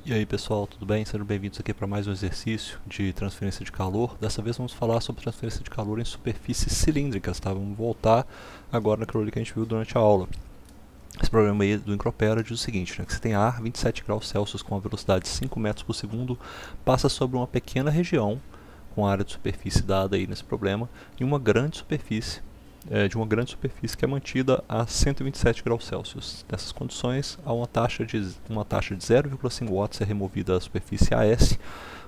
E aí pessoal, tudo bem? Sejam bem-vindos aqui para mais um exercício de transferência de calor. Dessa vez vamos falar sobre transferência de calor em superfícies cilíndricas, tá? Vamos voltar agora naquilo que a gente viu durante a aula. Esse problema aí do Encropera diz o seguinte, né, que você tem ar 27 graus Celsius com a velocidade de 5 metros por segundo, passa sobre uma pequena região com a área de superfície dada aí nesse problema, e uma grande superfície que é mantida a 127 graus Celsius. Nessas condições, há uma taxa de 0,5 watts é removida da superfície AS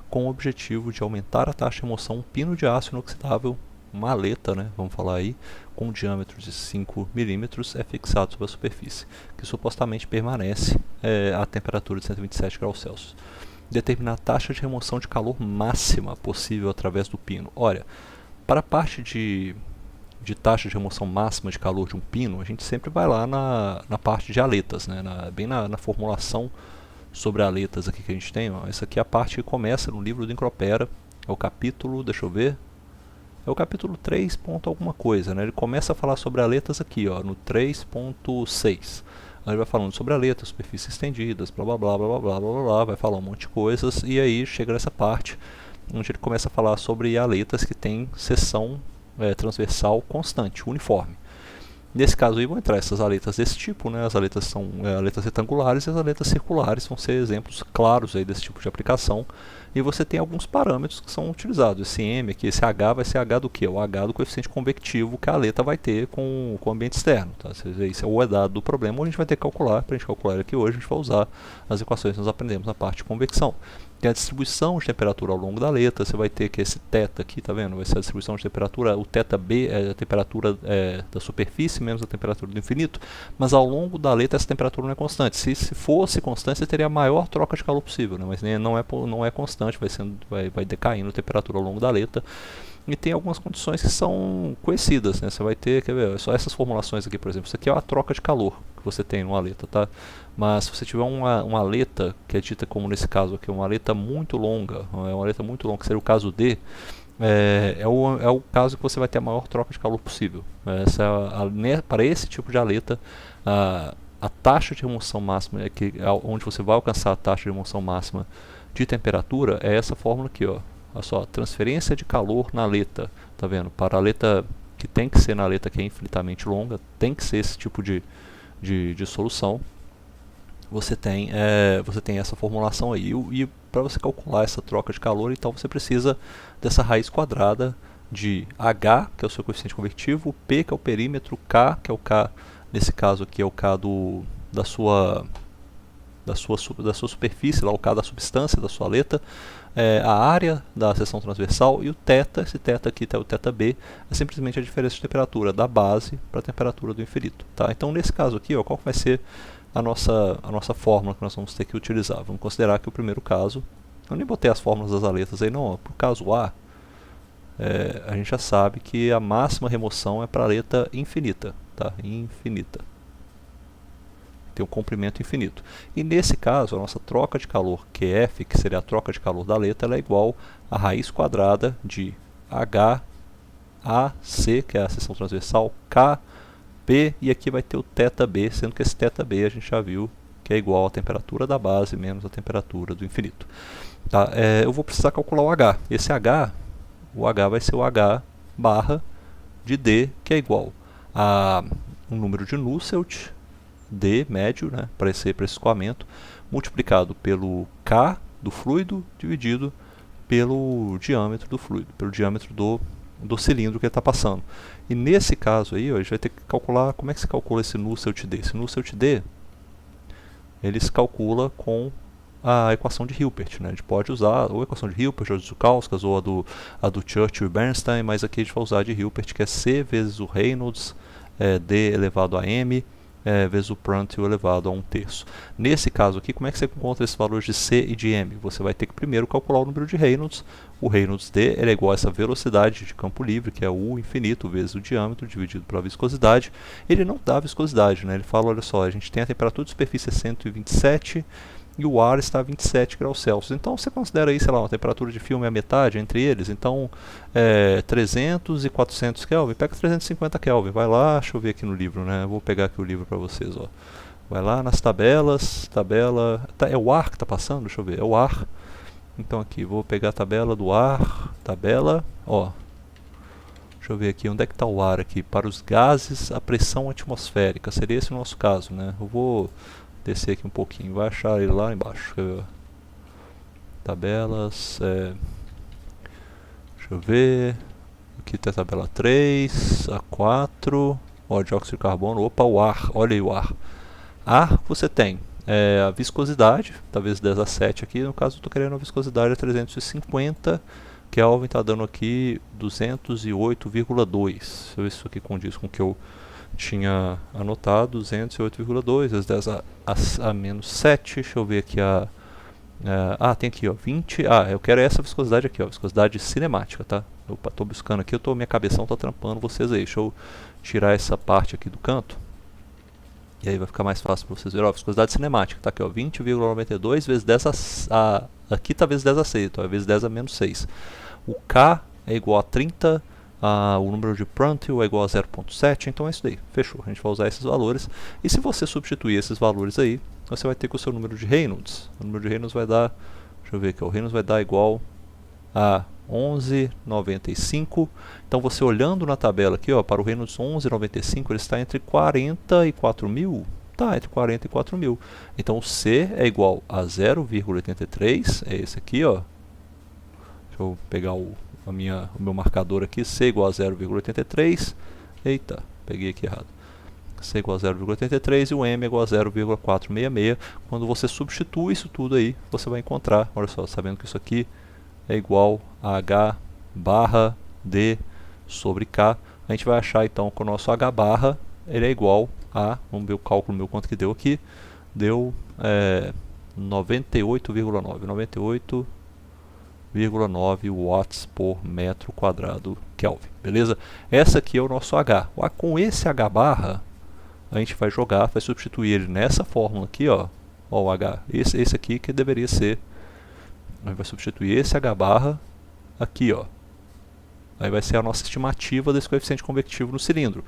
com o objetivo de aumentar a taxa de remoção. Um pino de aço inoxidável, uma aleta, né, vamos falar aí, com um diâmetro de 5 milímetros é fixado sobre a superfície, que supostamente permanece a temperatura de 127 graus Celsius. Determinar a taxa de remoção de calor máxima possível através do pino. Olha, para a parte de taxa de remoção máxima de calor de um pino, a gente sempre vai lá na parte de aletas, né? Bem na formulação sobre aletas aqui que a gente tem. Ó. Essa aqui é a parte que começa no livro do Encropera, é o capítulo, deixa eu ver, é o capítulo 3 ponto alguma coisa, né? Ele começa a falar sobre aletas aqui, ó, no 3.6. Aí ele vai falando sobre aletas, superfícies estendidas, blá blá blá blá blá blá blá blá, vai falar um monte de coisas, e aí chega nessa parte onde ele começa a falar sobre aletas que tem seção transversal constante, uniforme. Nesse caso aí vão entrar essas aletas desse tipo, né? As aletas são aletas retangulares e as aletas circulares vão ser exemplos claros aí desse tipo de aplicação. E você tem alguns parâmetros que são utilizados. Esse M aqui, esse H vai ser H do que? O H do coeficiente convectivo que a aleta vai ter com o ambiente externo. Tá? Isso é o dado do problema, ou a gente vai ter que calcular. Para a gente calcular ele aqui hoje, a gente vai usar as equações que nós aprendemos na parte de convecção. Tem a distribuição de temperatura ao longo da aleta, você vai ter que esse θ aqui, tá vendo? Vai ser a distribuição de temperatura, o θB é a temperatura da superfície menos a temperatura do infinito, mas ao longo da aleta essa temperatura não é constante. Se fosse constante, você teria a maior troca de calor possível, né? Mas não é constante, vai decaindo a temperatura ao longo da aleta. E tem algumas condições que são conhecidas, né? Você vai ter, quer ver, só essas formulações aqui, por exemplo. Isso aqui é a troca de calor que você tem numa aleta, tá? Mas se você tiver uma aleta, que é dita como nesse caso aqui, uma aleta muito longa, que seria o caso D, é o caso que você vai ter a maior troca de calor possível. Para esse tipo de aleta, a taxa de remoção máxima, onde você vai alcançar a taxa de remoção máxima de temperatura, é essa fórmula aqui, ó. Olha só, transferência de calor na aleta, tá vendo? Para a aleta que tem que ser na aleta que é infinitamente longa, tem que ser esse tipo de solução. Você tem essa formulação aí. E para você calcular essa troca de calor, então você precisa dessa raiz quadrada de H, que é o seu coeficiente convectivo, P, que é o perímetro, K, que é o K, nesse caso aqui é o K da sua superfície, lá o K da substância da sua aleta, a área da seção transversal, e o θ, esse θ aqui, o θB, é simplesmente a diferença de temperatura da base para a temperatura do infinito. Tá? Então nesse caso aqui, ó, qual vai ser a nossa fórmula que nós vamos ter que utilizar? Vamos considerar que o primeiro caso, eu nem botei as fórmulas das aletas aí não, para o caso A, a gente já sabe que a máxima remoção é para a aleta infinita, tá? Infinita. Tem um comprimento infinito. E nesse caso, a nossa troca de calor QF, que seria a troca de calor da aleta, ela é igual à raiz quadrada de HAC, que é a seção transversal, KP, e aqui vai ter o θB, sendo que esse θB a gente já viu que é igual à temperatura da base menos a temperatura do infinito. Tá? Eu vou precisar calcular o H. Esse H, o H vai ser o H barra de D, que é igual a um número de Nusselt, D médio, né, para esse escoamento, multiplicado pelo K do fluido dividido pelo diâmetro do fluido, pelo diâmetro do cilindro que ele está passando. E nesse caso aí, ó, a gente vai ter que calcular como é que se calcula esse Nusselt D. Esse Nusselt D, ele se calcula com a equação de Hilbert, né? A gente pode usar ou a equação de Hilbert, ou de Zukauskas, ou a do Churchill e Bernstein, mas aqui a gente vai usar a de Hilbert, que é C vezes o Reynolds, D elevado a M, vezes o Prandtl elevado a 1/3. Nesse caso aqui, como é que você encontra esses valores de C e de M? Você vai ter que primeiro calcular o número de Reynolds. O Reynolds D é igual a essa velocidade de campo livre, que é U infinito vezes o diâmetro dividido pela viscosidade. Ele não dá viscosidade, né? Ele fala, olha só, a gente tem a temperatura de superfície 127 e o ar está a 27 graus Celsius. Então você considera aí, sei lá, uma temperatura de filme a metade entre eles. Então 300 e 400 Kelvin, pega 350 Kelvin, vai lá, deixa eu ver aqui no livro, né? Eu vou pegar aqui o livro para vocês, ó. Vai lá nas tabelas, é o ar que está passando? Deixa eu ver, é o ar. Então aqui, vou pegar a tabela do ar, ó. Deixa eu ver aqui, onde é que está o ar aqui? Para os gases, a pressão atmosférica, seria esse o nosso caso, né? Eu vou descer aqui um pouquinho, vai achar ele lá embaixo. Tabelas, deixa eu ver, aqui tem a tabela 3, a 4, ó, dióxido de carbono, opa, o ar, olha aí o ar. Ar, você tem a viscosidade, talvez 10 a 7 aqui, no caso eu estou querendo a viscosidade a 350, que a Alvin está dando aqui 208,2. Deixa eu ver se isso aqui condiz com o que eu tinha anotado, 208,2, vezes 10 a menos 7, deixa eu ver aqui tem aqui, ó, 20, eu quero essa viscosidade aqui, ó, viscosidade cinemática, tá? Opa, tô buscando aqui, minha cabeção tá trampando vocês aí, deixa eu tirar essa parte aqui do canto, e aí vai ficar mais fácil para vocês verem, ó, viscosidade cinemática, tá aqui, ó, 20,92 vezes 10 aqui tá vezes 10 a 6, então é vezes 10 a menos 6. O K é igual a 30, o número de Prandtl é igual a 0,7, então é isso daí, fechou, a gente vai usar esses valores, e se você substituir esses valores aí, você vai ter que o seu número de Reynolds, o número de Reynolds vai dar, deixa eu ver aqui, o Reynolds vai dar igual a 11,95, então você olhando na tabela aqui, ó, para o Reynolds 11,95, ele está entre 44 mil, tá, entre 40 e 4 mil, então o C é igual a 0,83, é esse aqui, ó, deixa eu pegar o meu marcador aqui, C igual a 0,83, eita, peguei aqui errado, C igual a 0,83 e o M igual a 0,466. Quando você substitui isso tudo aí, você vai encontrar, olha só, sabendo que isso aqui é igual a H barra D sobre K, a gente vai achar então que o nosso H barra ele é igual a, vamos ver o cálculo meu quanto que deu aqui, deu 98,9 watts por metro quadrado Kelvin, beleza? Essa aqui é o nosso H. Com esse H barra, a gente vai jogar, vai substituir ele nessa fórmula aqui, ó, o H, esse aqui que deveria ser, a gente vai substituir esse H barra aqui, ó, aí vai ser a nossa estimativa desse coeficiente convectivo no cilindro.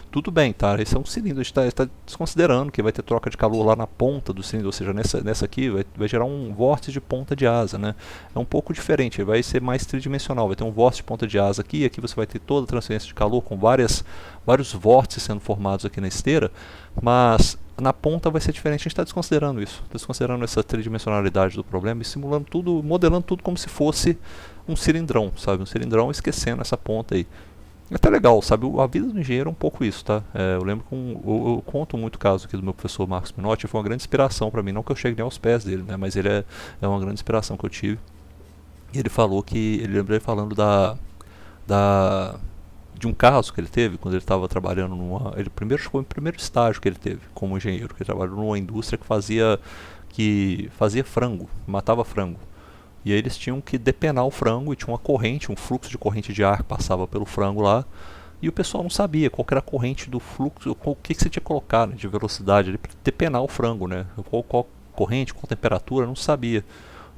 Tudo bem, tá? Esse é um cilindro, a gente está desconsiderando que vai ter troca de calor lá na ponta do cilindro, ou seja, nessa aqui vai gerar um vórtice de ponta de asa, né? É um pouco diferente, vai ser mais tridimensional, vai ter um vórtice de ponta de asa aqui, aqui você vai ter toda a transferência de calor com vários vórtices sendo formados aqui na esteira, mas na ponta vai ser diferente, a gente está desconsiderando isso, desconsiderando essa tridimensionalidade do problema e simulando tudo, modelando tudo como se fosse um cilindrão, sabe? Um cilindrão esquecendo essa ponta aí. É até legal, sabe? A vida do engenheiro é um pouco isso, tá? Eu lembro que eu conto muito o caso aqui do meu professor Marcos Minotti, foi uma grande inspiração para mim, não que eu chegue nem aos pés dele, né? Mas ele é uma grande inspiração que eu tive. E ele falou ele lembrou ele falando de um caso que ele teve quando ele estava trabalhando foi o primeiro estágio que ele teve como engenheiro, que ele trabalhou numa indústria que fazia frango, matava frango. E aí eles tinham que depenar o frango e tinha uma corrente, um fluxo de corrente de ar que passava pelo frango lá. E o pessoal não sabia qual que era a corrente do fluxo, o que você tinha que colocar, né, de velocidade para depenar o frango, né? Qual corrente, qual temperatura, não sabia.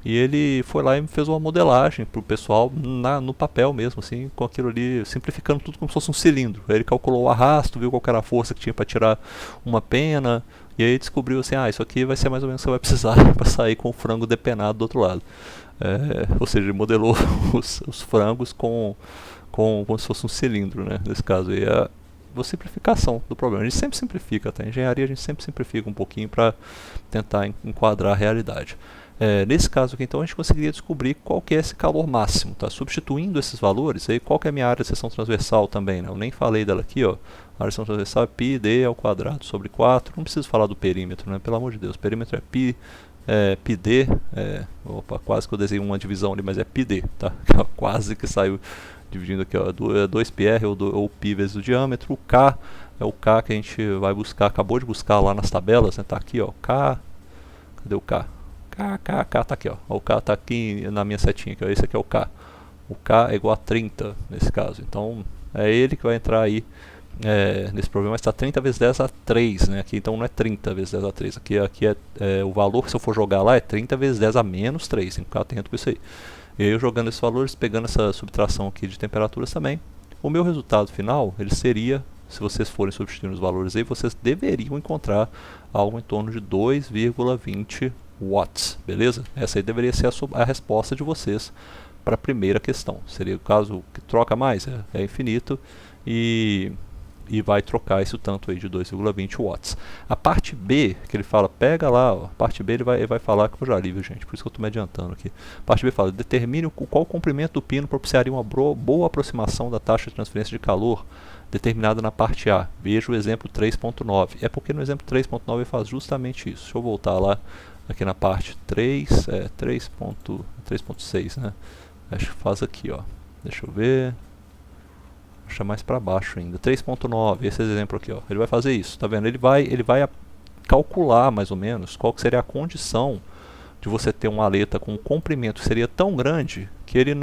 E ele foi lá e fez uma modelagem para o pessoal no papel mesmo, assim, com aquilo ali, simplificando tudo como se fosse um cilindro. Aí ele calculou o arrasto, viu qual era a força que tinha para tirar uma pena, e aí descobriu assim, isso aqui vai ser mais ou menos o que você vai precisar para sair com o frango depenado do outro lado. Ou seja, ele modelou os frangos como se fosse um cilindro, né? Nesse caso aí é a simplificação do problema. A gente sempre simplifica, tá? Em engenharia a gente sempre simplifica um pouquinho para tentar enquadrar a realidade. Nesse caso aqui, então, a gente conseguiria descobrir qual que é esse calor máximo, tá? Substituindo esses valores, aí qual que é a minha área de seção transversal também, né? Eu nem falei dela aqui, ó. A área de seção transversal é πd ao quadrado sobre 4. Não preciso falar do perímetro, né? Pelo amor de Deus, o perímetro é πd, opa, quase que eu desenhei uma divisão ali, mas é πd, tá? Quase que saiu dividindo aqui, ó, 2πr ou π vezes o diâmetro. O k é o k que a gente vai buscar, acabou de buscar lá nas tabelas, né? Tá aqui, ó, k, cadê o k? K tá aqui, ó, o k tá aqui na minha setinha, aqui, ó, esse aqui é o k. O k é igual a 30 nesse caso, então é ele que vai entrar aí nesse problema, está 30 vezes 10 a 3, né? Aqui então não é 30 vezes 10 a 3, aqui o valor que se eu for jogar lá é 30 vezes 10 a menos 3, tem que ficar atento com isso aí. E aí eu jogando esses valores, pegando essa subtração aqui de temperaturas também, o meu resultado final ele seria se vocês forem substituindo os valores aí, vocês deveriam encontrar algo em torno de 2,20 watts, beleza? Essa aí deveria ser a resposta de vocês para a primeira questão. Seria o caso que troca mais, é infinito, e vai trocar isso tanto aí de 2,20 watts. A parte B, que ele fala, pega lá, ó, a parte B ele vai falar, que eu já li, viu, gente, por isso que eu estou me adiantando aqui. A parte B fala, determine qual comprimento do pino propiciaria uma boa aproximação da taxa de transferência de calor determinada na parte A. Veja o exemplo 3.9. É porque no exemplo 3.9 ele faz justamente isso. Deixa eu voltar lá, aqui na parte 3.6, né? Acho que faz aqui, ó. Deixa eu ver. Deixa mais para baixo ainda. 3.9, esse exemplo aqui, ó. Ele vai fazer isso, tá vendo? Ele vai calcular mais ou menos qual que seria a condição de você ter uma aleta com um comprimento que seria tão grande que ele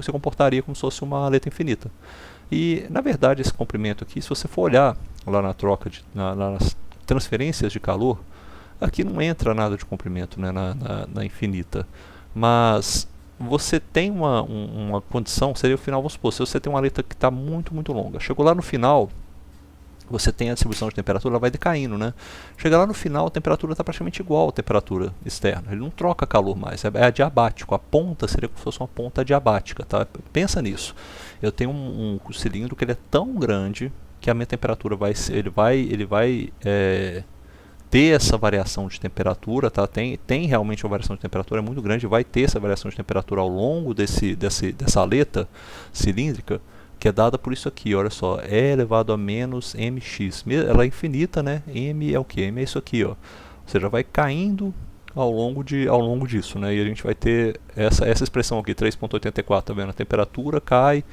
se comportaria como se fosse uma aleta infinita. E na verdade esse comprimento aqui, se você for olhar lá na troca nas transferências de calor, aqui não entra nada de comprimento, né, na infinita, mas você tem uma condição, seria o final, vamos supor, se você tem uma aleta que está muito, muito longa, chegou lá no final, você tem a distribuição de temperatura, ela vai decaindo, né? Chega lá no final, a temperatura está praticamente igual à temperatura externa, ele não troca calor mais, é adiabático, a ponta seria como se fosse uma ponta adiabática, tá? Pensa nisso, eu tenho um cilindro que ele é tão grande que a minha temperatura ele vai ter essa variação de temperatura, tá? Tem realmente uma variação de temperatura, é muito grande, vai ter essa variação de temperatura ao longo dessa aleta cilíndrica, que é dada por isso aqui, olha só, E elevado a menos mx, ela é infinita, né? M é o que? M é isso aqui, ó. Ou seja, vai caindo ao longo disso, né? E a gente vai ter essa expressão aqui, 3.84, tá vendo? A temperatura cai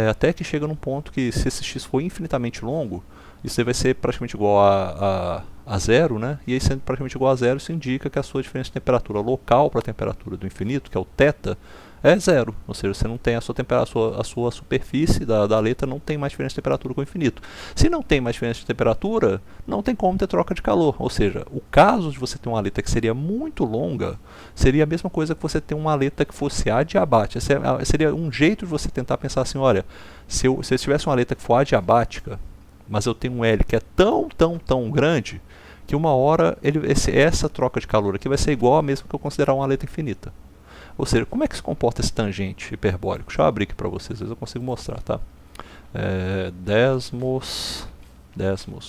até que chega num ponto que, se esse x for infinitamente longo, isso aí vai ser praticamente igual a zero, né? E aí, sendo praticamente igual a zero, isso indica que a sua diferença de temperatura local para a temperatura do infinito, que é o θ, é zero. Ou seja, você não tem a sua superfície da aleta não tem mais diferença de temperatura com o infinito. Se não tem mais diferença de temperatura, não tem como ter troca de calor. Ou seja, o caso de você ter uma aleta que seria muito longa, seria a mesma coisa que você ter uma aleta que fosse adiabática. Seria um jeito de você tentar pensar assim, olha, se eu tivesse uma aleta que for adiabática, mas eu tenho um L que é tão grande, que uma hora essa troca de calor aqui vai ser igual a mesma que eu considerar uma aleta infinita. Ou seja, como é que se comporta esse tangente hiperbólico? Deixa eu abrir aqui para vocês, às vezes eu consigo mostrar, tá? Desmos. Como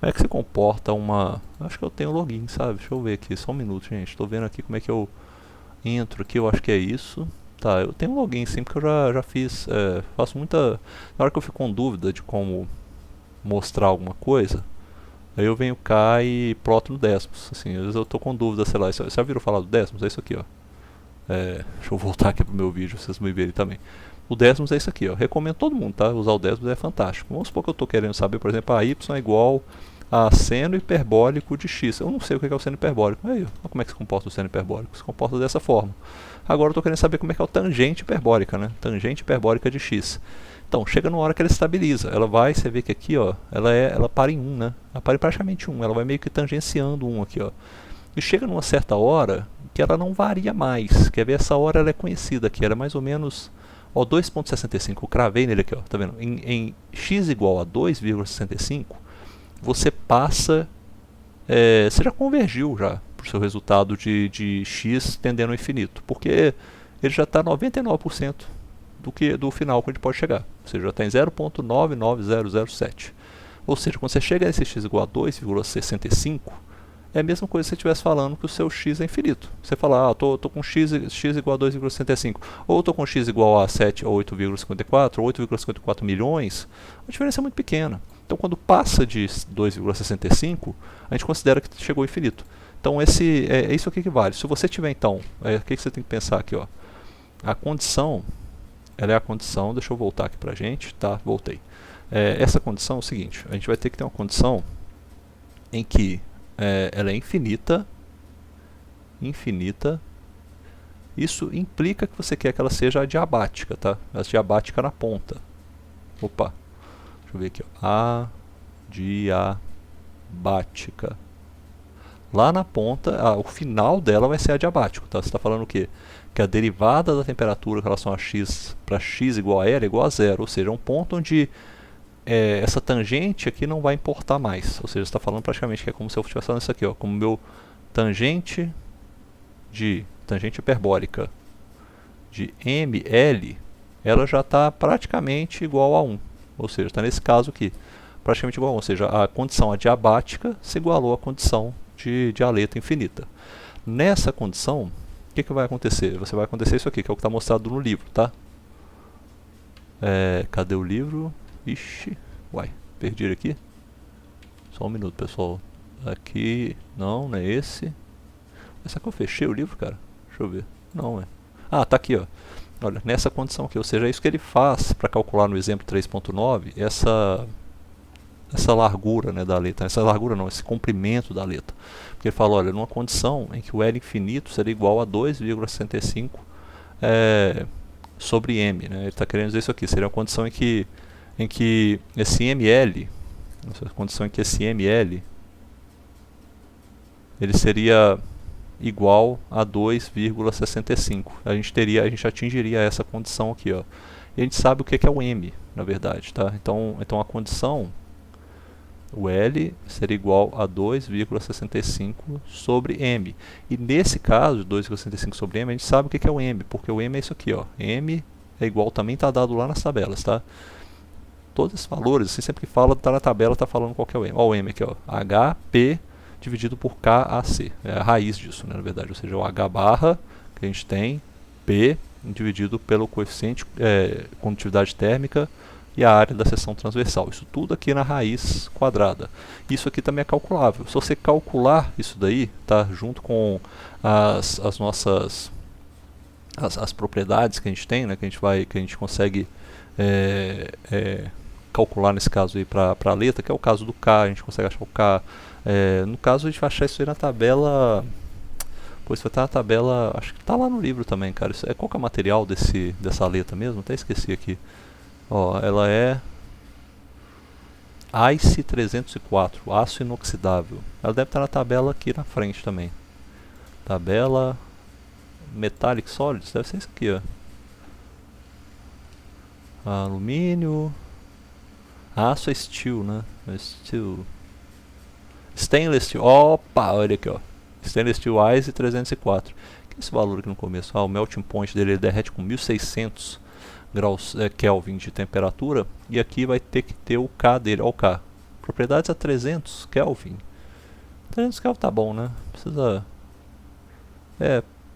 é que se comporta uma... Acho que eu tenho login, sabe? Deixa eu ver aqui, só um minuto, gente. Estou vendo aqui como é que eu entro aqui, eu acho que é isso. Tá, eu tenho login sim, porque eu já fiz... faço muita... Na hora que eu fico com dúvida de como mostrar alguma coisa, aí eu venho cá e ploto no Desmos. Assim, às vezes eu tô com dúvida, sei lá, você já viram falar do Desmos? É isso aqui, ó. Deixa eu voltar aqui pro meu vídeo, vocês me verem também. O Desmos é isso aqui, ó. Recomendo todo mundo, tá? Usar o Desmos é fantástico. Vamos supor que eu tô querendo saber, por exemplo, a y é igual a seno hiperbólico de x. Eu não sei o que é o seno hiperbólico. Aí, ó, como é que se comporta o seno hiperbólico? Se comporta dessa forma. Agora eu tô querendo saber como é que é o tangente hiperbólica, né? Tangente hiperbólica de x. Então, chega numa hora que ela estabiliza. Ela vai, você vê que aqui, ó, ela para em 1, né? Ela para em praticamente 1. Ela vai meio que tangenciando 1 aqui, ó. E chega numa certa hora que ela não varia mais. Quer ver? Essa hora ela é conhecida aqui. Ela é mais ou menos, ó, 2.65. Eu cravei nele aqui, ó. Tá vendo? Em x igual a 2,65, você passa... você já convergiu já para o seu resultado de x tendendo ao infinito. Porque ele já está 99% do final que a gente pode chegar. Ou seja, já está em 0.99007. Ou seja, quando você chega nesse x igual a 2,65, é a mesma coisa se você estivesse falando que o seu x é infinito. Você fala, tô com x igual a 2,65, ou estou com x igual a 7 ou 8,54, ou 8,54 milhões, a diferença é muito pequena. Então, quando passa de 2,65, a gente considera que chegou ao infinito. Então, é isso aqui que vale. Se você tiver, então, o que você tem que pensar aqui, ó? A condição, ela é a condição, deixa eu voltar aqui pra gente, tá? Voltei. Essa condição é o seguinte, a gente vai ter que ter uma condição em que ela é infinita. Isso implica que você quer que ela seja adiabática, tá? Adiabática na ponta. Opa, deixa eu ver aqui, ó. Adiabática. Lá na ponta, o final dela vai ser adiabático, tá? Você está falando o quê? Que a derivada da temperatura em relação a x para x igual a L é igual a zero. Ou seja, é um ponto onde essa tangente aqui não vai importar mais. Ou seja, você está falando praticamente que é como se eu estivesse falando isso aqui, ó, como meu tangente hiperbólica de ml, ela já está praticamente igual a 1. Ou seja, está nesse caso aqui, praticamente igual a 1. Ou seja, a condição adiabática se igualou à condição de aleta infinita. Nessa condição, o que vai acontecer? Vai acontecer isso aqui, que é o que está mostrado no livro, tá? Cadê o livro? Ixi, uai, perdi ele aqui. Só um minuto, pessoal. Aqui, não é esse. Será que eu fechei o livro, cara? Deixa eu ver. Não, Ah, tá aqui, ó. Olha, nessa condição aqui, ou seja, é isso que ele faz para calcular no exemplo 3.9, essa largura, né, da letra. Essa largura não, esse comprimento da letra. Porque ele fala, olha, numa condição em que o L infinito seria igual a 2,65 sobre m, né? Ele está querendo dizer isso aqui, seria uma condição em que esse ml, essa condição em que esse ml ele seria igual a 2,65. A gente atingiria essa condição aqui, ó. E a gente sabe o que é o m, na verdade, tá? Então a condição, o L seria igual a 2,65 sobre m. E nesse caso, 2,65 sobre m, a gente sabe o que é o m, porque o m é isso aqui, ó. M é igual, também está dado lá nas tabelas, tá? Todos esses valores, assim, sempre que fala, tá na tabela, tá falando qual que é o m. Ó, o m aqui, ó. HP dividido por KAC. É a raiz disso, né, na verdade. Ou seja, o H barra que a gente tem, P dividido pelo coeficiente condutividade térmica e a área da seção transversal. Isso tudo aqui na raiz quadrada. Isso aqui também é calculável. Se você calcular isso daí, tá, junto com as nossas as propriedades que a gente tem, né, que a gente consegue calcular nesse caso aí para a letra, que é o caso do K, a gente consegue achar o K. No caso, a gente vai achar isso aí na tabela. Pois vai estar na tabela. Acho que está lá no livro também, cara. Qual que é o material dessa letra mesmo? Até esqueci aqui. Ó, ela é ICE 304, aço inoxidável. Ela deve estar na tabela aqui na frente também. Tabela Metallic Solids, deve ser isso aqui, ó. Alumínio. Aço é steel, né? Steel. Stainless Steel. Opa, olha aqui, ó. Stainless Steel ICE 304. Que é esse valor aqui no começo? O melting point dele ele derrete com 1600 graus Kelvin de temperatura. E aqui vai ter que ter o K dele. Olha o K. Propriedades a 300 Kelvin. 300 Kelvin tá bom, né? Precisa...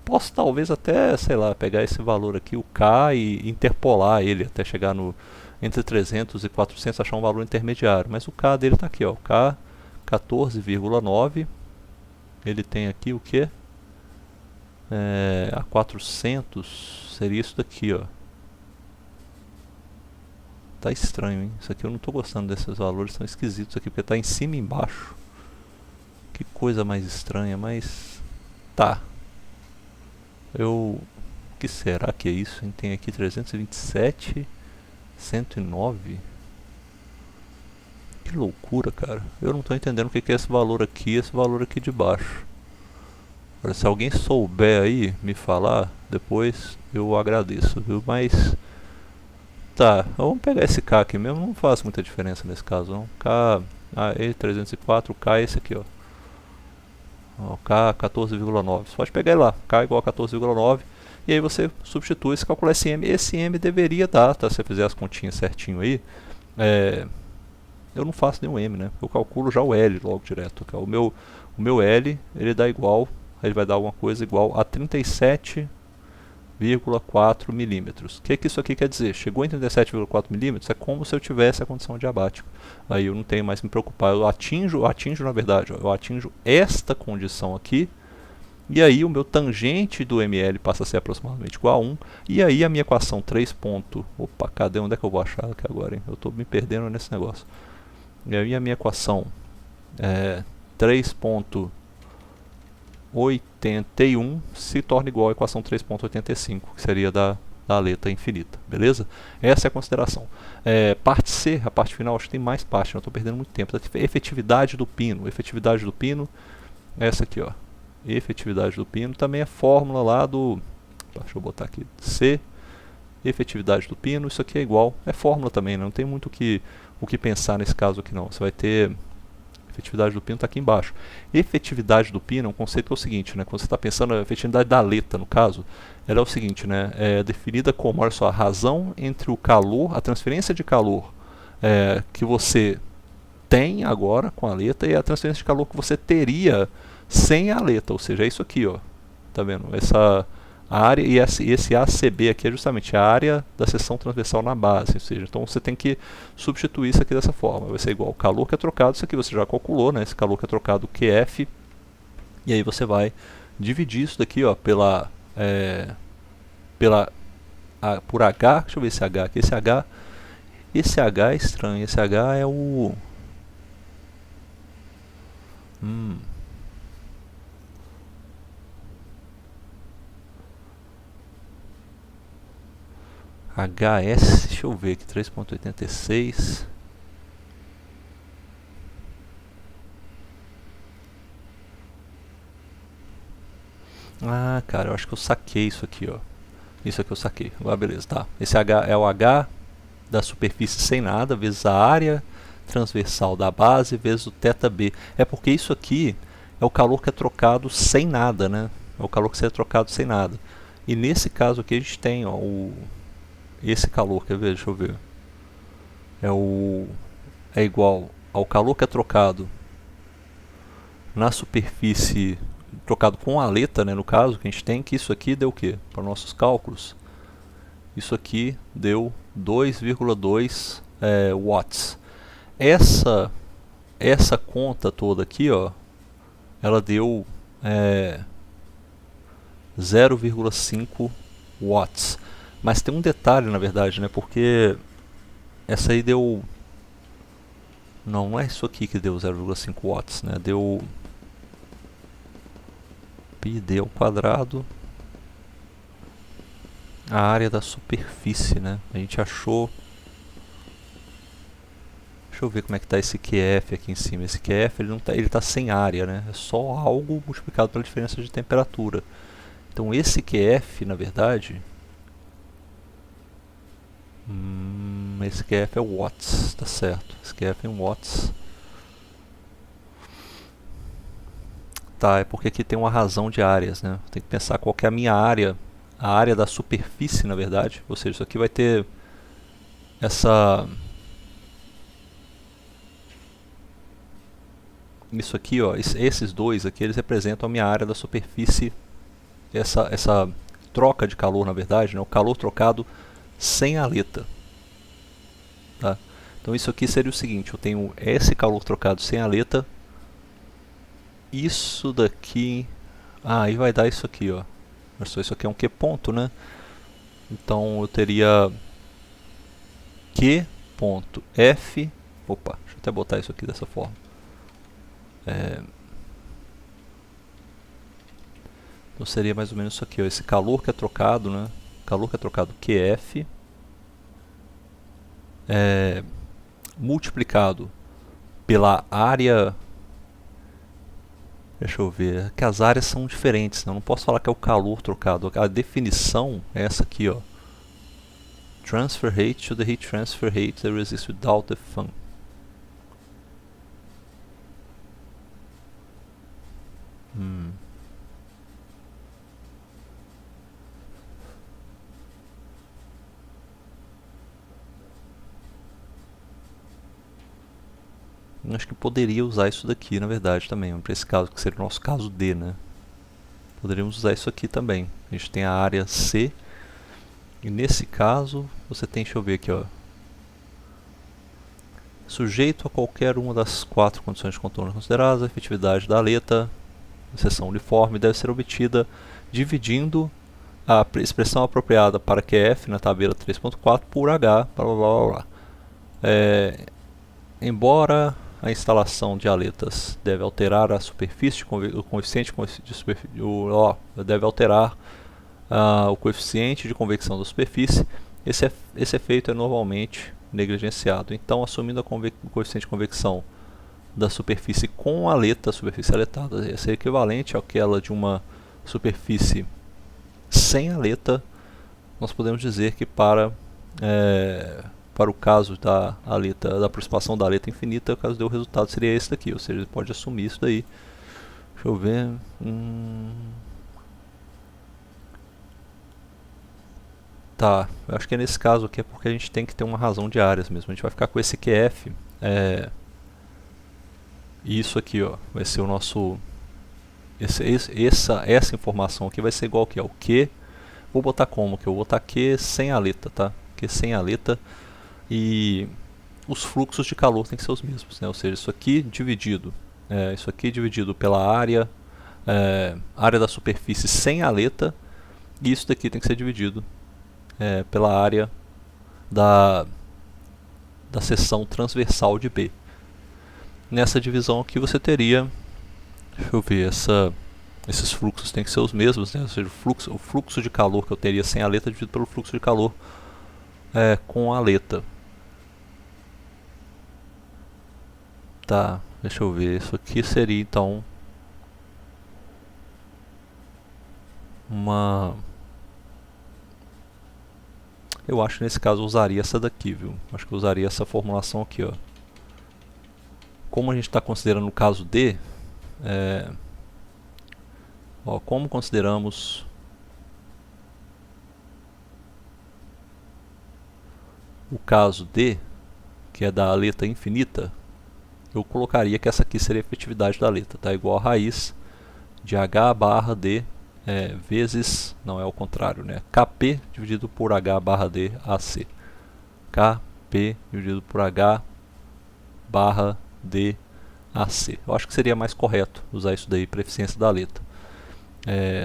posso talvez até, sei lá, pegar esse valor aqui, o K, e interpolar ele até chegar entre 300 e 400, achar um valor intermediário. Mas o K dele tá aqui, ó. O K 14,9. Ele tem aqui o que? A 400 seria isso daqui, ó. Tá estranho, hein? Isso aqui eu não tô gostando desses valores, são esquisitos aqui, porque tá em cima e embaixo. Que coisa mais estranha, mas... Tá. O que será que é isso, hein? Tem aqui 327, 109. Que loucura, cara. Eu não tô entendendo o que é esse valor aqui e esse valor aqui de baixo. Agora, se alguém souber aí me falar, depois eu agradeço, viu? Mas... Tá, vamos pegar esse K aqui mesmo, não faz muita diferença nesse caso, não. K, E304, K é esse aqui, ó. O K 14,9. Você pode pegar ele lá, K igual a 14,9. E aí você substitui, você calcula esse M. Esse M deveria dar, tá? Se você fizer as continhas certinho aí. Eu não faço nenhum M, né? Eu calculo já o L logo direto. O meu L, ele dá igual, ele vai dar alguma coisa igual a 37,4 milímetros. O que isso aqui quer dizer? Chegou em 37,4 milímetros, é como se eu tivesse a condição adiabática. Aí eu não tenho mais que me preocupar. Eu atinjo na verdade, ó, eu atinjo esta condição aqui. E aí o meu tangente do ml passa a ser aproximadamente igual a 1. E aí a minha equação 3. Opa, cadê? Onde é que eu vou achar aqui agora, hein? Eu estou me perdendo nesse negócio. E aí a minha equação 3,81 se torna igual à equação 3,85, que seria da letra infinita, beleza? Essa é a consideração. Parte C, a parte final, acho que tem mais parte, não estou perdendo muito tempo. Efetividade do pino. Efetividade do pino, essa aqui, ó. Efetividade do pino também é fórmula lá do... Deixa eu botar aqui. C, efetividade do pino, isso aqui é igual. É fórmula também, não tem muito o que o que pensar nesse caso aqui não. Você vai ter efetividade do pino está aqui embaixo. Efetividade do pino é um conceito que é o seguinte, né? Quando você está pensando a efetividade da aleta, no caso, ela é o seguinte, né? É definida como, olha só, a razão entre o calor, a transferência de calor que você tem agora com a aleta e a transferência de calor que você teria sem a aleta, ou seja, é isso aqui, ó. Tá vendo? Essa área e esse ACB aqui é justamente a área da seção transversal na base, ou seja, então você tem que substituir isso aqui dessa forma, vai ser igual o calor que é trocado, isso aqui você já calculou, né? Esse calor que é trocado QF, e aí você vai dividir isso daqui, ó, por H, deixa eu ver esse H aqui, esse H é estranho, esse H é o... HS, deixa eu ver aqui, 3.86. Ah, cara, eu acho que eu saquei isso aqui, ó. Isso aqui eu saquei. Agora beleza, tá. Esse H é o H da superfície sem nada, vezes a área transversal da base, vezes o θB. É porque isso aqui é o calor que é trocado sem nada, né? É o calor que é trocado sem nada. E nesse caso aqui a gente tem, ó, esse calor, quer ver? Deixa eu ver. É igual ao calor que é trocado na superfície, trocado com a aleta, né, no caso, que a gente tem, que isso aqui deu o quê? Para nossos cálculos, isso aqui deu 2,2 watts. Essa conta toda aqui, ó, ela deu 0,5 watts. Mas tem um detalhe, na verdade, né? Porque essa aí deu... Não é isso aqui que deu 0,5 watts, né? Deu πd ao quadrado a área da superfície, né? A gente achou... Deixa eu ver como é que está esse QF aqui em cima. Esse QF ele tá sem área, né? É só algo multiplicado pela diferença de temperatura. Então esse QF, na verdade... esse QF é watts, tá certo. Esse QF é em watts. Tá, é porque aqui tem uma razão de áreas, né? Tem que pensar qual que é a minha área, a área da superfície, na verdade. Ou seja, isso aqui vai ter essa... Isso aqui, ó, esses dois aqui, eles representam a minha área da superfície. Essa troca de calor, na verdade, né? O calor trocado sem aleta. Tá? Então isso aqui seria o seguinte, eu tenho esse calor trocado sem aleta, isso daqui, aí vai dar isso aqui, ó. Isso aqui é um Q ponto, né? Então eu teria Q ponto F, opa, deixa eu até botar isso aqui dessa forma. Então seria mais ou menos isso aqui, ó, esse calor que é trocado, né? Calor que é trocado QF multiplicado pela área. Deixa eu ver, que as áreas são diferentes, né? Eu não posso falar que é o calor trocado. A definição é essa aqui, ó. Transfer rate to the heat transfer rate that exists without the fan. Acho que poderia usar isso daqui, na verdade, também, para esse caso, que seria o nosso caso D, né? Poderíamos usar isso aqui também. A gente tem a área C, e nesse caso, você tem, deixa eu ver aqui, ó. Sujeito a qualquer uma das 4 condições de contorno consideradas, a efetividade da aleta, seção uniforme, deve ser obtida dividindo a expressão apropriada para QF na tabela 3.4 por H, blá blá blá blá. Embora a instalação de aletas deve alterar a superfície, o coeficiente de superfície, deve alterar o coeficiente de convecção da superfície, esse efeito é normalmente negligenciado. Então, assumindo o coeficiente de convecção da superfície com aleta, a superfície aletada ia ser equivalente àquela de uma superfície sem aleta, nós podemos dizer que para para o caso da aproximação da aleta infinita, o caso do resultado seria esse daqui, ou seja, ele pode assumir isso daí. Deixa eu ver. Tá, eu acho que nesse caso aqui é porque a gente tem que ter uma razão de áreas mesmo. A gente vai ficar com esse QF. E isso aqui, ó, vai ser o nosso... Essa informação aqui vai ser igual aqui, ó, o Q. Vou botar como? Que eu vou botar Q sem aleta, tá? Q sem aleta. E os fluxos de calor tem que ser os mesmos, né? Ou seja, isso aqui dividido pela área da superfície sem aleta, e isso daqui tem que ser dividido pela área da seção transversal de B. Nessa divisão aqui você teria, deixa eu ver, esses fluxos têm que ser os mesmos, né? Ou seja, o fluxo de calor que eu teria sem aleta dividido pelo fluxo de calor com aleta. Tá, deixa eu ver, isso aqui seria então eu acho que nesse caso eu usaria essa daqui, viu? Acho que eu usaria essa formulação aqui, ó. Como a gente está considerando o caso D, como consideramos o caso D, que é da aleta infinita, eu colocaria que essa aqui seria a efetividade da aleta, tá? Igual a raiz de H barra D vezes, não é o contrário, né? Kp dividido por H barra D AC. Kp dividido por H barra D AC. Eu acho que seria mais correto usar isso daí para eficiência da aleta.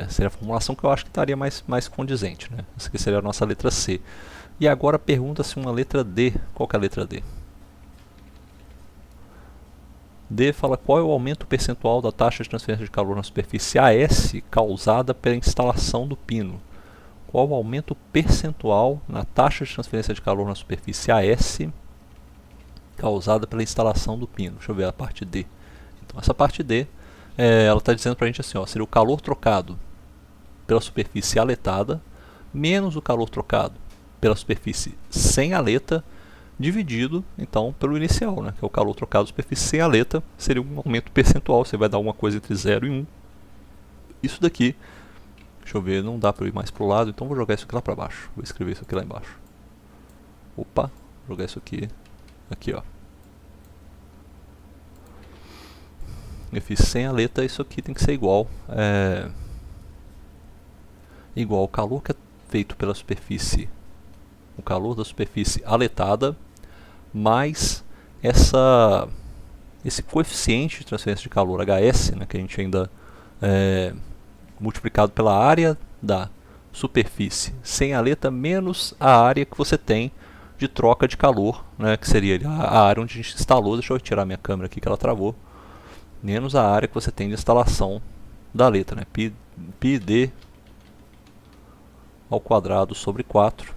Seria a formulação que eu acho que estaria mais condizente, né? Essa aqui seria a nossa letra C. E agora pergunta-se uma letra D. Qual que é a letra D? D fala qual é o aumento percentual da taxa de transferência de calor na superfície AS causada pela instalação do pino. Qual o aumento percentual na taxa de transferência de calor na superfície AS causada pela instalação do pino? Deixa eu ver a parte D. Então essa parte D, ela está dizendo para a gente assim, ó, seria o calor trocado pela superfície aletada menos o calor trocado pela superfície sem aleta, dividido então pelo inicial, né, que é o calor trocado da superfície sem aleta, seria um aumento percentual, você vai dar uma coisa entre 0 e 1. Isso daqui, deixa eu ver, não dá para ir mais para o lado, então vou jogar isso aqui lá para baixo, vou escrever isso aqui lá embaixo. Opa, vou jogar isso aqui, ó. Eu fiz sem aleta, isso aqui tem que ser igual, igual ao calor que é feito pela superfície, o calor da superfície aletada, mais esse coeficiente de transferência de calor HS, né, que a gente ainda multiplicado pela área da superfície sem aleta menos a área que você tem de troca de calor, né, que seria a área onde a gente instalou. Deixa eu tirar minha câmera aqui que ela travou. Menos a área que você tem de instalação da aleta, né, πd ao quadrado sobre 4.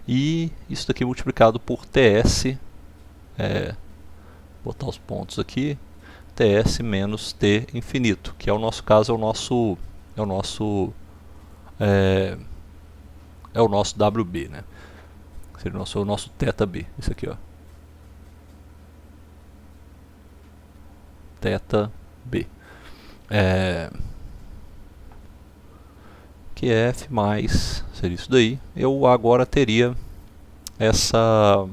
E isso daqui multiplicado por TS, botar os pontos aqui, TS menos T infinito, que é o nosso caso, é o nosso WB, né? Seria o nosso θB, isso aqui, ó. θB. QF mais, seria isso daí. Eu agora teria essa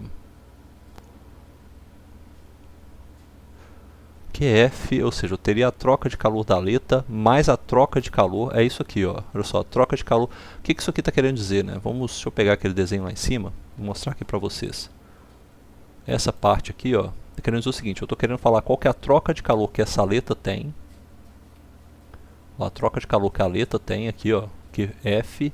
QF, ou seja, eu teria a troca de calor da aleta mais a troca de calor, é isso aqui, ó. Olha só, troca de calor. O que isso aqui está querendo dizer, né? Deixa eu pegar aquele desenho lá em cima e mostrar aqui para vocês. Essa parte aqui, ó, está querendo dizer o seguinte, eu estou querendo falar qual que é a troca de calor que essa aleta tem. A troca de calor que a aleta tem aqui, ó, que F,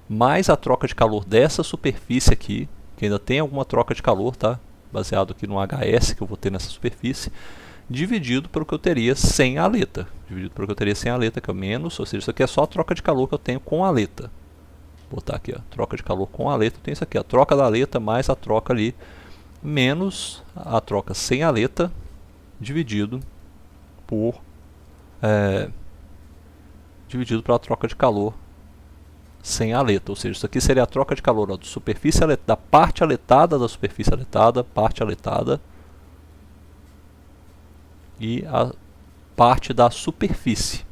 mais a troca de calor dessa superfície aqui, que ainda tem alguma troca de calor, tá? Baseado aqui no HS que eu vou ter nessa superfície, dividido pelo que eu teria sem a aleta. Dividido pelo que eu teria sem a aleta, que é menos, ou seja, isso aqui é só a troca de calor que eu tenho com a aleta. Vou botar aqui, ó, troca de calor com a aleta, eu tenho isso aqui, a troca da aleta mais a troca ali, menos a troca sem aleta, dividido pela troca de calor sem a aleta, ou seja, isso aqui seria a troca de calor, ó, do superfície da parte aletada da superfície aletada, parte aletada, e a parte da superfície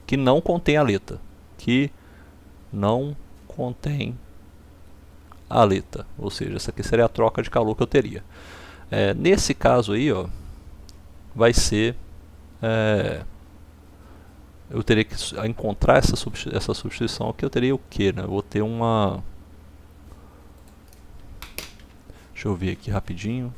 que não contém aleta, que não contém aleta, ou seja, essa aqui seria a troca de calor que eu teria. Nesse caso aí, ó, vai ser eu teria que encontrar essa substituição aqui. Eu teria o que, né? Eu vou ter uma, deixa eu ver aqui rapidinho.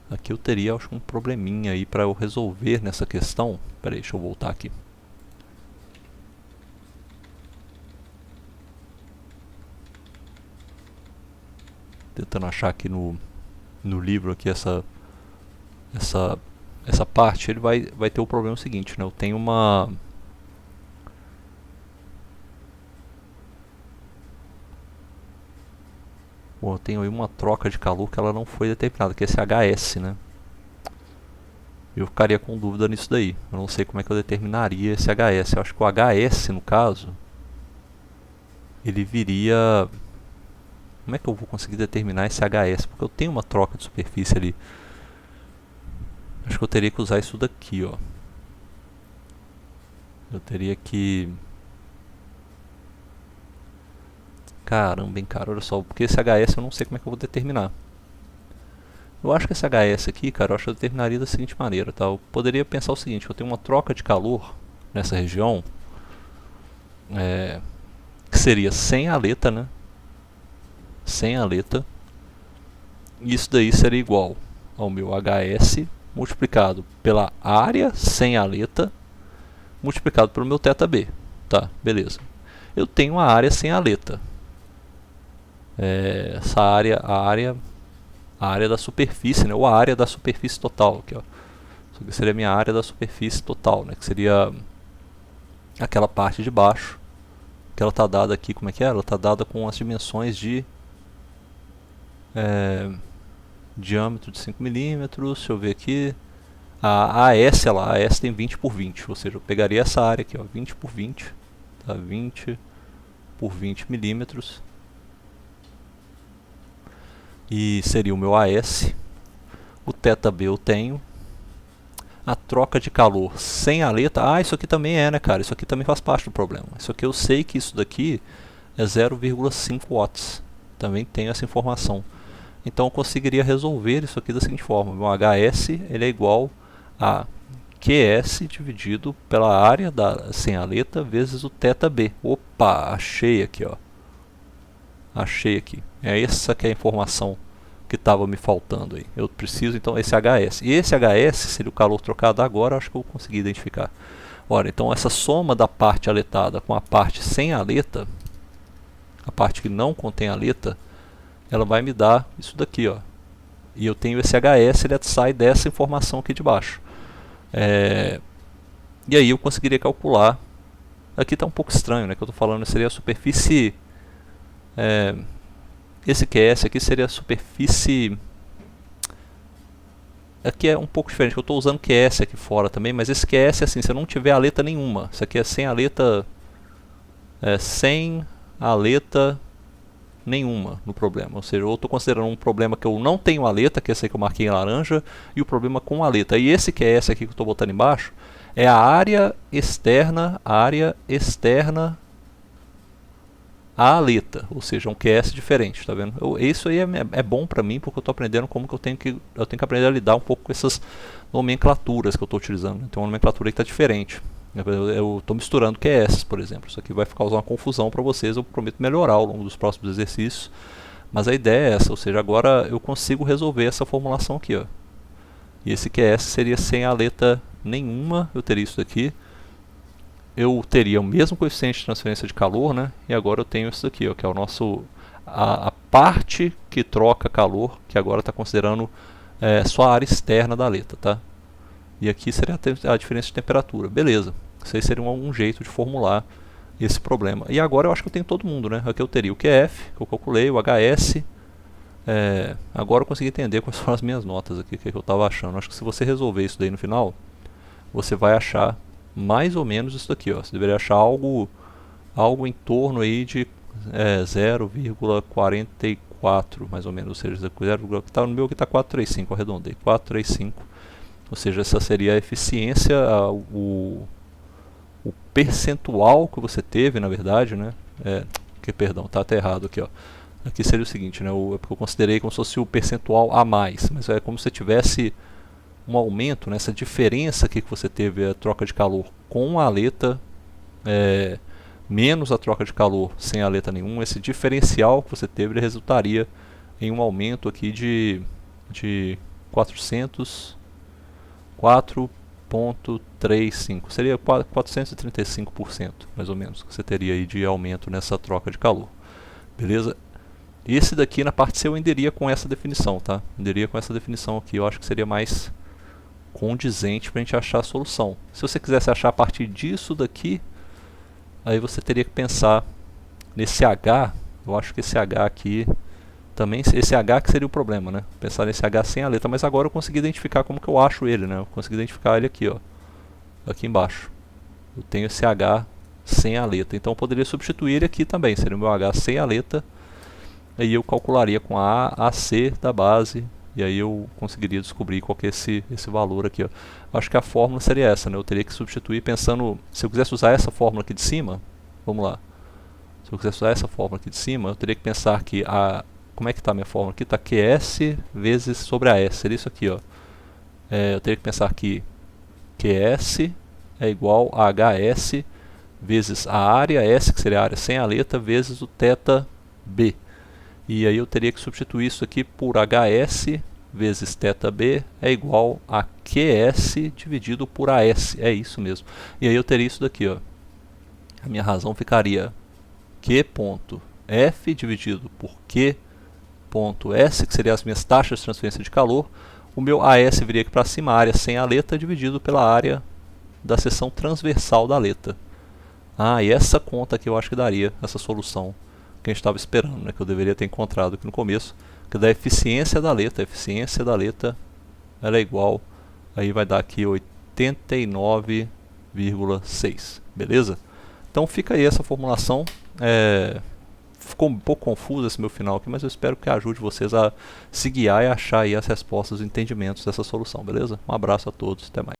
Aqui eu teria, acho, um probleminha aí para eu resolver nessa questão. Espera aí, deixa eu voltar aqui. Tentando achar aqui no livro aqui essa parte. Ele vai ter o problema seguinte, né? Eu tenho uma bom, eu tenho aí uma troca de calor que ela não foi determinada, que é esse HS, né? Eu ficaria com dúvida nisso daí. Eu não sei como é que eu determinaria esse HS. Eu acho que o HS, no caso, ele viria... Como é que eu vou conseguir determinar esse HS? Porque eu tenho uma troca de superfície ali. Acho que eu teria que usar isso daqui, ó. Eu teria que... Caramba, hein, cara, olha só. Porque esse HS eu não sei como é que eu vou determinar. Eu acho que esse HS aqui, cara, eu acho que eu determinaria da seguinte maneira, tá? Eu poderia pensar o seguinte, eu tenho uma troca de calor nessa região, que seria sem aleta, né? Sem aleta. E isso daí seria igual ao meu HS multiplicado pela área sem aleta multiplicado pelo meu θB. Tá, beleza. Eu tenho a área sem aleta. Essa área, a área da superfície, né? Ou a área da superfície total aqui, ó. Isso aqui seria a minha área da superfície total, né? Que seria aquela parte de baixo, que ela está dada aqui, como é que é? Ela está dada com as dimensões de diâmetro de 5 milímetros. Deixa eu ver aqui. A AS, a AS tem 20 por 20, ou seja, eu pegaria essa área aqui, ó, 20 por 20, tá? 20 por 20 milímetros. E seria o meu AS. O θB eu tenho. A troca de calor sem aleta. Ah, isso aqui também né, cara? Isso aqui também faz parte do problema. Isso aqui eu sei que isso daqui é 0,5 watts. Também tenho essa informação. Então eu conseguiria resolver isso aqui da seguinte forma. O HS ele é igual a QS dividido pela área sem aleta vezes o θB. Opa, achei aqui, ó. Achei aqui. É essa que é a informação que estava me faltando aí. Eu preciso então esse HS. E esse HS seria o calor trocado agora, acho que eu consegui identificar. Ora, então essa soma da parte aletada com a parte sem aleta, a parte que não contém aleta, ela vai me dar isso daqui, ó. E eu tenho esse HS, ele sai dessa informação aqui de baixo. E aí eu conseguiria calcular. Aqui está um pouco estranho, né? Que eu estou falando seria a superfície. Esse QS aqui seria a superfície. Aqui é um pouco diferente, eu estou usando QS aqui fora também, mas esse QS é assim, se eu não tiver aleta nenhuma. Isso aqui é sem aleta. Sem aleta nenhuma no problema. Ou seja, eu estou considerando um problema que eu não tenho aleta, que é esse aí que eu marquei em laranja, e o problema com aleta. E esse QS aqui que eu estou botando embaixo é a área externa a aleta, ou seja, um QS diferente, tá vendo? Isso aí é bom pra mim, porque eu tô aprendendo como que eu tenho que aprender a lidar um pouco com essas nomenclaturas que eu tô utilizando. Então, uma nomenclatura aí que tá diferente. Eu tô misturando QS, por exemplo. Isso aqui vai causar uma confusão para vocês, eu prometo melhorar ao longo dos próximos exercícios. Mas a ideia é essa, ou seja, agora eu consigo resolver essa formulação aqui, ó. E esse QS seria sem aleta nenhuma, eu teria isso daqui. Eu teria o mesmo coeficiente de transferência de calor, né? E agora eu tenho isso aqui, ó, que é o nosso a parte que troca calor, que agora está considerando só a área externa da aleta, tá? E aqui seria a diferença de temperatura. Beleza. Isso aí seria um jeito de formular esse problema. E agora eu acho que eu tenho todo mundo, né? Aqui eu teria o QF, que eu calculei, o HS, Agora eu consegui entender quais foram as minhas notas aqui, o que eu estava achando. Acho que se você resolver isso daí no final, você vai achar mais ou menos isso daqui, ó. Você deveria achar algo em torno aí de 0,44 mais ou menos, ou seja, tá no meu aqui está 435, arredondei, 435, ou seja, essa seria a eficiência, o percentual que você teve, na verdade, né? Perdão, tá até errado aqui, ó. Aqui seria o seguinte, né? Porque eu considerei como se fosse o percentual a mais, mas é como se você tivesse um aumento, né? Essa diferença aqui que você teve, a troca de calor com a aleta, menos a troca de calor sem aleta nenhuma, esse diferencial que você teve resultaria em um aumento aqui de 4,35, seria 435% mais ou menos que você teria aí de aumento nessa troca de calor, beleza? Esse daqui na parte C eu enderia com essa definição, tá? Enderia com essa definição aqui, eu acho que seria mais condizente para a gente achar a solução. Se você quisesse achar a partir disso daqui, aí você teria que pensar nesse H. Eu acho que esse H aqui também, esse H que seria o problema, né? Pensar nesse H sem a letra, mas agora eu consegui identificar como que eu acho ele, né? Eu consegui identificar ele aqui, ó, aqui embaixo. Eu tenho esse H sem a letra, então eu poderia substituir ele aqui também, seria o meu H sem a letra. Aí eu calcularia com a AC da base, e aí eu conseguiria descobrir qual que é esse valor aqui, ó. Acho que a fórmula seria essa, né? Eu teria que substituir pensando, se eu quisesse usar essa fórmula aqui de cima, vamos lá. Se eu quisesse usar essa fórmula aqui de cima, eu teria que pensar que como é que está a minha fórmula aqui? Está QS vezes sobre a S, seria isso aqui, ó. Eu teria que pensar que QS é igual a HS vezes a área S, que seria a área sem a letra, vezes o θ B. E aí eu teria que substituir isso aqui por HS vezes θB é igual a QS dividido por AS. É isso mesmo. E aí eu teria isso daqui, ó. A minha razão ficaria Q.F dividido por Q.S, que seriam as minhas taxas de transferência de calor. O meu AS viria aqui para cima, a área sem a letra, dividido pela área da seção transversal da letra. E essa conta aqui eu acho que daria essa solução que a gente estava esperando, né, que eu deveria ter encontrado aqui no começo, que da eficiência da letra. A eficiência da letra ela é igual, aí vai dar aqui 89,6, beleza? Então fica aí essa formulação. Ficou um pouco confuso esse meu final aqui, mas eu espero que ajude vocês a se guiar e achar aí as respostas e entendimentos dessa solução, beleza? Um abraço a todos, até mais.